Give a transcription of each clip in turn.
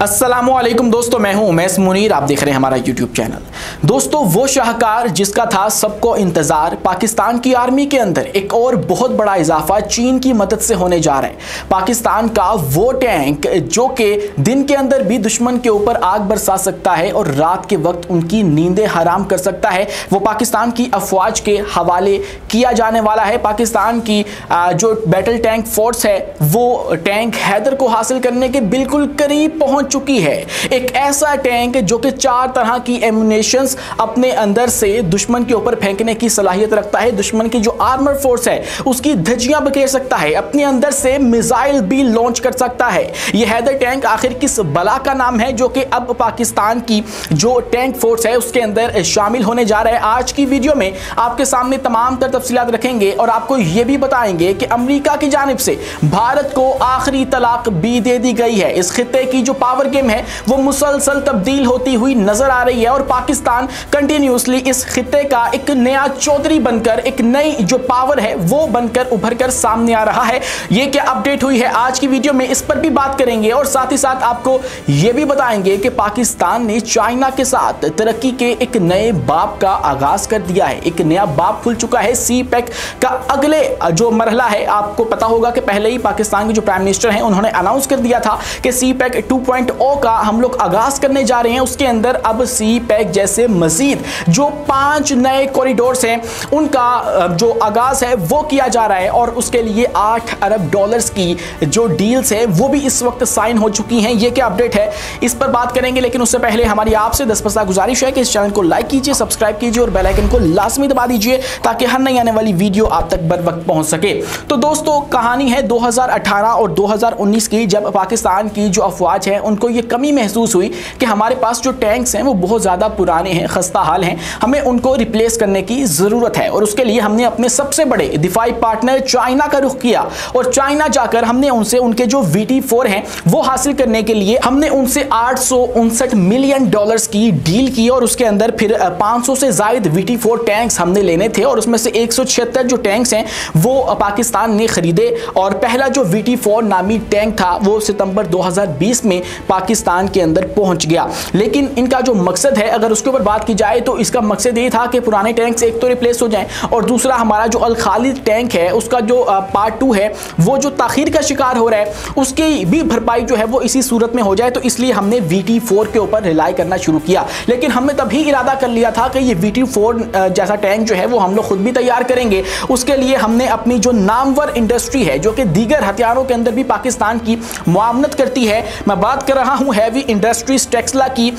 अस्सलामुअलैकुम दोस्तों, मैं हूं उमैस मुनीर। आप देख रहे हैं हमारा यूट्यूब चैनल। दोस्तों, वो शाहकार जिसका था सबको इंतजार, पाकिस्तान की आर्मी के अंदर एक और बहुत बड़ा इजाफा चीन की मदद से होने जा रहा है। पाकिस्तान का वो टैंक जो कि दिन के अंदर भी दुश्मन के ऊपर आग बरसा सकता है और रात के वक्त उनकी नींदें हराम कर सकता है, वो पाकिस्तान की अफवाज के हवाले किया जाने वाला है। पाकिस्तान की जो बैटल टैंक फोर्स है वो टैंक हैदर को हासिल करने के बिल्कुल करीब पहुंच चुकी है। एक ऐसा टैंक जो कि 4 तरह की एम्युनिशंस अपने अंदर से दुश्मन के ऊपर फेंकने की सलाहियत रखता है। दुश्मन की जो आर्मर फोर्स है उसकी धज्जियां बखेर सकता है, अपने अंदर से मिसाइल भी लॉन्च कर सकता है। यह हैदर टैंक आखिर किस बला का नाम है जो कि अब पाकिस्तान की जो टैंक फोर्स है उसके अंदर शामिल होने जा रहा है। आज की वीडियो में आपके सामने तमाम तर तफसीलात रखेंगे और आपको यह भी बताएंगे कि अमेरिका की जानिब से भारत को आखिरी तलाक भी दे दी गई है। इस खित्ते की जो पावर गेम है वो मुसलसल तब्दील होती हुई नजर आ रही है और पाकिस्तान कंटिन्यूसली इस खित्ते का एक नया चौधरी बनकर, एक नई जो पावर है वो बनकर उभर कर सामने आ रहा है। ये क्या अपडेट हुई है आज की वीडियो में, इस पर भी बात करेंगे और साथ ही साथ आपको यह भी बताएंगे कि पाकिस्तान ने चाइना के साथ तरक्की के एक नए बाब का आगाज कर दिया है। एक नया बाब खुल चुका है सी पैक का। अगले जो मरहला है, आपको पता होगा कि पहले ही पाकिस्तान के जो प्राइम मिनिस्टर हैं उन्होंने अनाउंस कर दिया था कि सी पैक 2.0 का हम लोग आगाज करने जा रहे हैं। उसके अंदर अब सी पैक जैसे मजीद जो 5 नए कॉरिडोर्स हैं उनका जो आगाज है वो किया जा रहा है और उसके लिए $8 अरब की जो डील्स है वो भी इस वक्त साइन हो चुकी हैं। ये क्या अपडेट है इस पर बात करेंगे, लेकिन उससे पहले हमारी आपसे 10 गुजारिश है कि इस चैनल को लाइक कीजिए, सब्सक्राइब कीजिए और बेल आइकन को लाजमी दबा दीजिए ताकि हर नई आने वाली वीडियो आप तक बर वक्त पहुंच सके। तो दोस्तों, कहानी है 2018 और 2019 की, जब पाकिस्तान की जो अफवाज है उनको ये कमी महसूस हुई कि हमारे पास जो टैंक्स हैं वो बहुत ज़्यादा पुराने हैं, खस्ता हाल हैं, हमें उनको रिप्लेस करने की ज़रूरत है। और उसके लिए हमने अपने सबसे बड़े दिफाई पार्टनर चाइना का रुख किया और चाइना जाकर हमने उनसे उनके जो VT4 हैं वो हासिल करने के लिए हमने उनसे $859 मिलियन की डील की और उसके अंदर फिर 500 से ज़ायद VT4 टैंक्स हमने लेने थे और उसमें से 176 जो टैंक्स हैं वो पाकिस्तान ने खरीदे और पहला जो VT4 नामी टैंक था वो सितंबर 2020 में पाकिस्तान के अंदर पहुंच गया। लेकिन इनका जो मकसद है, अगर उसके ऊपर बात की जाए तो इसका मकसद ये था कि पुराने टैंक्स एक तो रिप्लेस हो जाएं और दूसरा हमारा जो अल खालिद टैंक है उसका जो पार्ट 2 है वो जो ताखीर का शिकार हो रहा है उसकी भी भरपाई जो है वो इसी सूरत में हो जाए। तो इसलिए हमने VT4 के ऊपर रिलाई करना शुरू किया। लेकिन हमने तभी इरादा कर लिया था कि ये VT4 जैसा टैंक जो है वो हम लोग खुद भी तैयार करेंगे। उसके लिए हमने अपनी जो नामवर इंडस्ट्री है जो कि दीगर हथियारों के अंदर भी पाकिस्तान की मुआवनत करती है, मैं बात कर रहा हूं हैवी इंडस्ट्रीज टेक्सला की,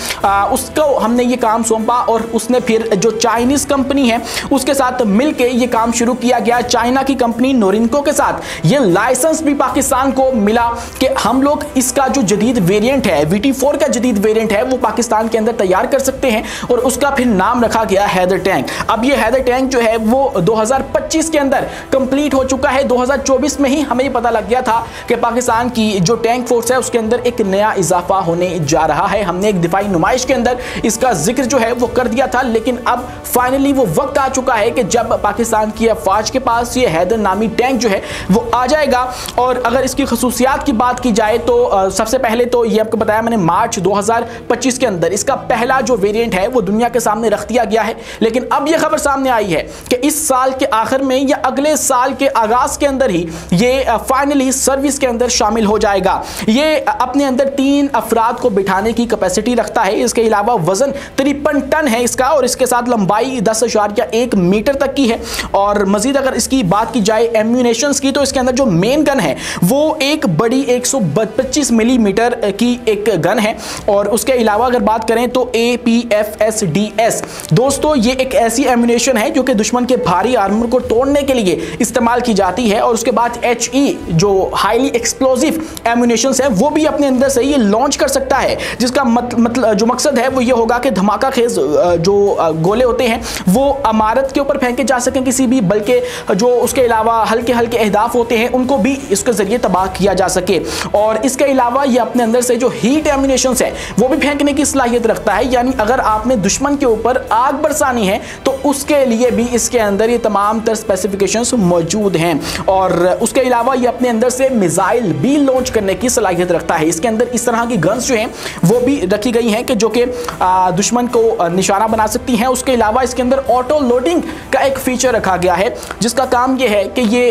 उसको हमने ये काम सौंपा और उसने फिर जो चाइनीज कंपनी है उसके साथ मिलकर ये काम शुरू किया गया। चाइना की कंपनी नोरिनको के साथ ये लाइसेंस भी पाकिस्तान को मिला कि हम लोग इसका जो जदीद वेरिएंट है, VT4 का जदीद वेरिएंट है वो पाकिस्तान के अंदर तैयार कर सकते हैं और उसका फिर नाम रखा गया हैदर टैंक। अब ये हैदर टैंक जो है वो 2025 के अंदर कंप्लीट हो चुका है। 2024 में ही हमें पता लग गया था कि पाकिस्तान की जो टैंक फोर्स है उसके अंदर एक नया इजाफा होने जा रहा है। हमने एक दिफाई नुमाइश के अंदर इसका जिक्र जो है वो कर दिया था, लेकिन अब फाइनली वो वक्त आ चुका है कि जब पाकिस्तान की अफवाज के पास ये हैदर नामी टैंक जो है वो आ जाएगा। और अगर इसकी खसूसियात की बात की जाए तो सबसे पहले तो ये आपको बताया मैंने, मार्च 2025 के अंदर इसका पहला जो वेरिएंट है वो दुनिया के सामने रख दिया गया है। लेकिन अब यह खबर सामने आई है कि इस साल के आखिर में या अगले साल के आगाज के अंदर ही ये फाइनली सर्विस के अंदर शामिल हो जाएगा। ये अपने अंदर 3 अफराद को बिठाने की कैपेसिटी रखता है। इसके अलावा वजन 53 टन है इसका और इसके साथ लंबाई 10.1 मीटर तक की है। और मजीद अगर इसकी बात की जाए एम्यूनेशंस की तो इसके अंदर जो मेन गन है वो एक बड़ी 125 मिलीमीटर की एक गन है। और उसके अलावा अगर बात करें तो APFSDS दोस्तों ये एक ऐसी एम्यूनेशन है जो कि दुश्मन के भारी आर्मर को तोड़ने के लिए इस्तेमाल की जाती है। और उसके बाद HE जो हाईली एक्सप्लोजिव एम्यूनेशंस है वो भी अपने अंदर से ये लॉन्च कर सकता है, जिसका मतलब जो मकसद है वो ये होगा कि धमाका खेज जो गोले होते हैं वो इमारत के ऊपर फेंके जा सकें किसी भी, बल्कि जो उसके अलावा हल्के हल्के अहदाफ होते हैं उनको भी इसके जरिए तबाह किया जा सके। और इसके अलावा ये अपने अंदर से जो हीट एम्यूनेशंस है वो भी फेंकने की सलाहियत रखता है, यानी अगर आपने दुश्मन के ऊपर आग बरसानी है तो उसके लिए भी इसके अंदर ये तमाम तर स्पेसिफिकेशंस मौजूद हैं। और उसके अलावा ये अपने अंदर से मिसाइल भी लॉन्च करने की सलाहियत रखता है। इसके अंदर इस तरह की गन्स जो हैं वो भी रखी गई हैं कि जो कि दुश्मन को निशाना बना सकती हैं। उसके अलावा इसके अंदर ऑटो लोडिंग का एक फीचर रखा गया है जिसका काम ये है कि ये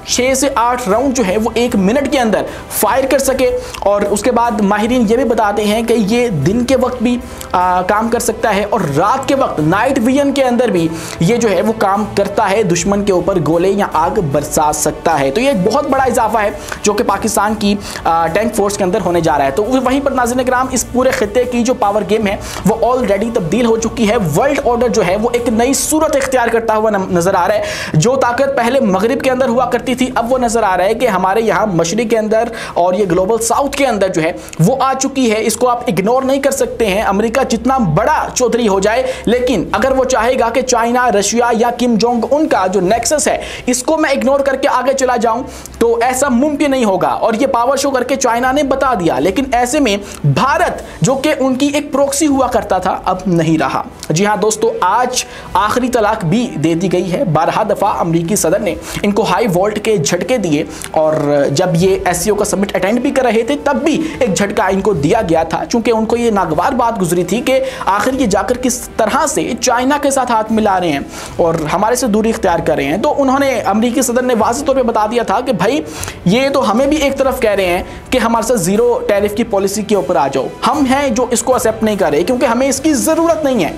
6 से 8 राउंड जो है वो 1 मिनट के अंदर फायर कर सके। और उसके बाद माहिरीन ये भी बताते हैं कि ये दिन के वक्त भी काम कर सकता है और रात के वक्त नाइट विजन के अंदर भी ये जो है वो काम करता है, दुश्मन के ऊपर गोले या आग बरसा सकता है। तो ये एक बहुत बड़ा इजाफा है जो कि पाकिस्तान की टैंक फोर्स के अंदर होने जा रहा है। तो वहीं पर नाज़रीन किराम इस पूरे खित्ते की जो पावर गेम है वो ऑलरेडी तब्दील हो चुकी है। वर्ल्ड ऑर्डर जो है वो एक नई सूरत इख्तियार करता हुआ नजर आ रहा है। जो ताकत पहले मगरिब के अंदर हुआ करती थी अब वो नजर आ रहा है कि हमारे यहाँ मशरिक के अंदर और ये ग्लोबल साउथ के अंदर जो है वो आ चुकी है। इसको आप इग्नोर नहीं कर सकते हैं। अमेरिका जितना बड़ा चौधरी हो जाए, लेकिन अगर वो चाहेगा कि चाइना, रशिया या किम जोंग उन का जो नेक्सस है इसको मैं इग्नोर करके आगे चला जाऊं तो ऐसा मुमकिन नहीं होगा। और ये पावर शो करके चाइना ने बता दिया। लेकिन ऐसे में भारत जो कि उनकी एक प्रॉक्सी हुआ करता था अब नहीं रहा। जी हाँ दोस्तों, आज आखिरी तलाक भी दे दी गई है। 12 दफा अमेरिकी सदर ने इनको हाई वोल्ट के झटके दिए और जब ये एससीओ का समिट अटेंड भी कर रहे थे तब भी एक झटका इनको दिया गया था, चूंकि उनको ये नागवार बात गुजरी थी कि आखिर ये जाकर किस तरह से चाइना के साथ हाथ मिला रहे हैं और हमारे से दूरी इख्तियार कर रहे हैं। तो उन्होंने अमेरिकी सदर ने वाज़ेह तौर पे बता दिया था कि भाई ये तो हमें भी एक तरफ कह रहे हैं कि हमारे साथ जीरो टैरिफ की पॉलिसी के ऊपर आ जाओ, हम हैं जो इसको एक्सेप्ट नहीं कर रहे क्योंकि हमें इसकी ज़रूरत नहीं है।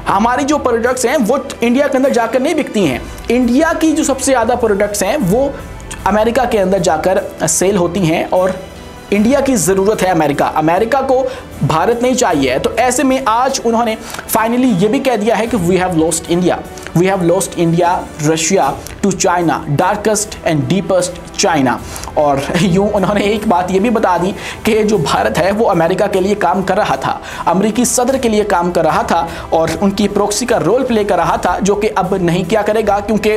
हमारी जो प्रोडक्ट्स हैं वो इंडिया के अंदर जाकर नहीं बिकती हैं। इंडिया की जो सबसे ज़्यादा प्रोडक्ट्स हैं वो अमेरिका के अंदर जाकर सेल होती हैं और इंडिया की ज़रूरत है अमेरिका को भारत नहीं चाहिए। तो ऐसे में आज उन्होंने फाइनली ये भी कह दिया है कि we have lost India Russia to China, darkest and deepest China. और यूँ उन्होंने एक बात ये भी बता दी कि जो भारत है वो अमेरिका के लिए काम कर रहा था, अमेरिकी सदर के लिए काम कर रहा था और उनकी प्रॉक्सी का रोल प्ले कर रहा था, जो कि अब नहीं क्या करेगा क्योंकि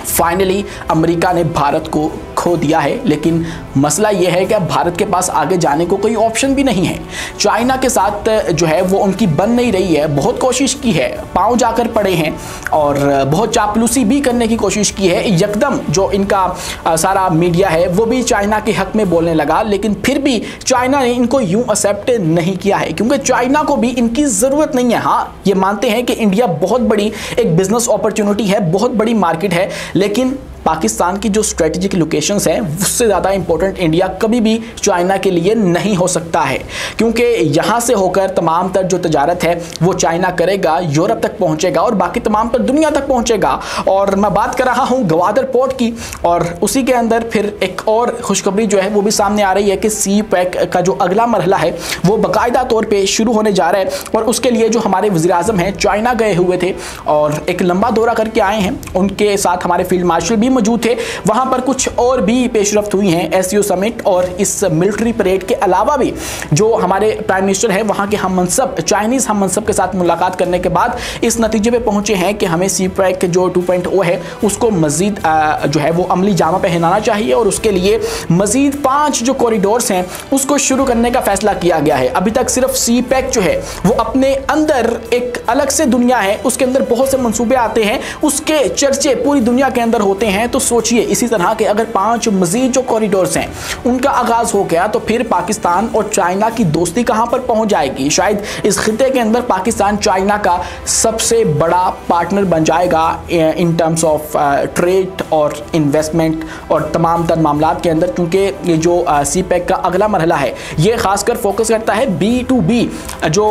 फाइनली अमेरिका ने भारत को खो दिया है। लेकिन मसला यह है कि अब भारत के पास आगे जाने को कोई ऑप्शन भी नहीं है। चाइना के साथ जो है वो उनकी बन नहीं रही है। बहुत कोशिश की है, पांव जाकर पड़े हैं और बहुत चापलूसी भी करने की कोशिश की है। यकदम जो इनका सारा मीडिया है वो भी चाइना के हक में बोलने लगा, लेकिन फिर भी चाइना ने इनको यूं एक्सेप्ट नहीं किया है क्योंकि चाइना को भी इनकी ज़रूरत नहीं है। हाँ, ये मानते हैं कि इंडिया बहुत बड़ी एक बिजनेस अपॉर्चुनिटी है, बहुत बड़ी मार्केट है, लेकिन पाकिस्तान की जो स्ट्रेटेजिक लोकेशंस हैं उससे ज़्यादा इंपॉर्टेंट इंडिया कभी भी चाइना के लिए नहीं हो सकता है, क्योंकि यहाँ से होकर तमाम तर जो तजारत है वो चाइना करेगा, यूरोप तक पहुँचेगा और बाकी तमाम तर दुनिया तक पहुँचेगा। और मैं बात कर रहा हूँ गवादर पोर्ट की, और उसी के अंदर फिर एक और खुशखबरी जो है वो भी सामने आ रही है कि सी पैक का जो अगला मरहला है वो बाकायदा तौर पर शुरू होने जा रहा है। और उसके लिए जो हमारे वज़ीर-ए-आज़म हैं चाइना गए हुए थे और एक लंबा दौरा करके आए हैं, उनके साथ हमारे फील्ड मार्शल भी मौजूद थे। वहां पर कुछ और भी पेशरफ्त हुई हैं एससीओ समिट और इस मिलिट्री परेड के अलावा भी जो हमारे प्राइम मिनिस्टर हैं वहां के हम मनसब चाइनीज़ हम मनसब के साथ मुलाकात करने के बाद इस नतीजे पे पहुंचे हैं कि हमें सी पैक जो 2.0 है उसको मजीद जो है वो अमली जामा पहनाना चाहिए और उसके लिए मजीद 5 जो कॉरिडोर्स हैं उसको शुरू करने का फैसला किया गया है। अभी तक सिर्फ सी पैक जो है वो अपने अंदर एक अलग से दुनिया है, उसके अंदर बहुत से मंसूबे आते हैं, उसके चर्चे पूरी दुनिया के अंदर होते हैं। तो सोचिए इसी तरह के अगर 5 मजीद जो कॉरिडोर्स हैं उनका आगाज हो गया तो फिर पाकिस्तान और चाइना की दोस्ती कहां पर पहुंच जाएगी। शायद इस खिते के अंदर पाकिस्तान चाइना का सबसे बड़ा पार्टनर बन जाएगा इन टर्म्स ऑफ ट्रेड और इन्वेस्टमेंट और तमाम तर मामलात के अंदर, क्योंकि ये जो सी पैक का अगला मरहला है ये खासकर फोकस करता है B2B जो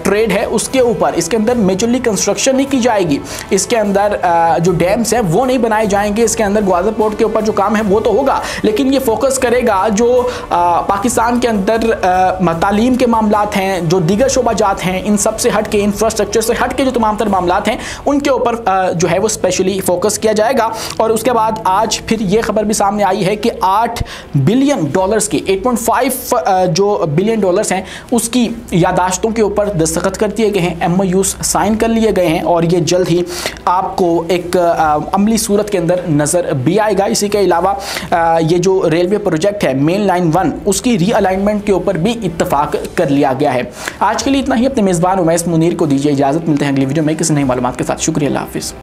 ट्रेड है उसके ऊपर। इसके अंदर मेजरली कंस्ट्रक्शन नहीं की जाएगी, इसके अंदर जो डैम्स हैं वो नहीं बनाए जाएंगे, इसके अंदर ग्वादर पोर्ट के ऊपर जो काम है वो तो होगा, लेकिन ये फोकस करेगा जो पाकिस्तान के अंदर तालीम के मामलात हैं, जो दीगर शोबाजात हैं, इन सब से हट के, इंफ्रास्ट्रक्चर से हट के जो तमाम तर मामलात हैं उनके ऊपर जो है वो स्पेशली फोकस किया जाएगा। और उसके बाद आज फिर ये खबर भी सामने आई है कि $8 बिलियन की 8.5 जो बिलियन डॉलर्स हैं उसकी यादाश्तों के ऊपर दस्तखत कर दिए गए हैं, MOUs साइन कर लिए गए हैं और ये जल्द ही आपको एक अमली सूरत के अंदर नज़र भी आएगा। इसी के अलावा ये जो रेलवे प्रोजेक्ट है मेन लाइन 1 उसकी रीअलाइनमेंट के ऊपर भी इत्तफाक कर लिया गया है। आज के लिए इतना ही। अपने मेज़बान उमैस मुनीर को दीजिए इजाज़त, मिलते हैं अगली वीडियो में किसी नई मालूमात के साथ। शुक्रिया, अल्लाह हाफिज़।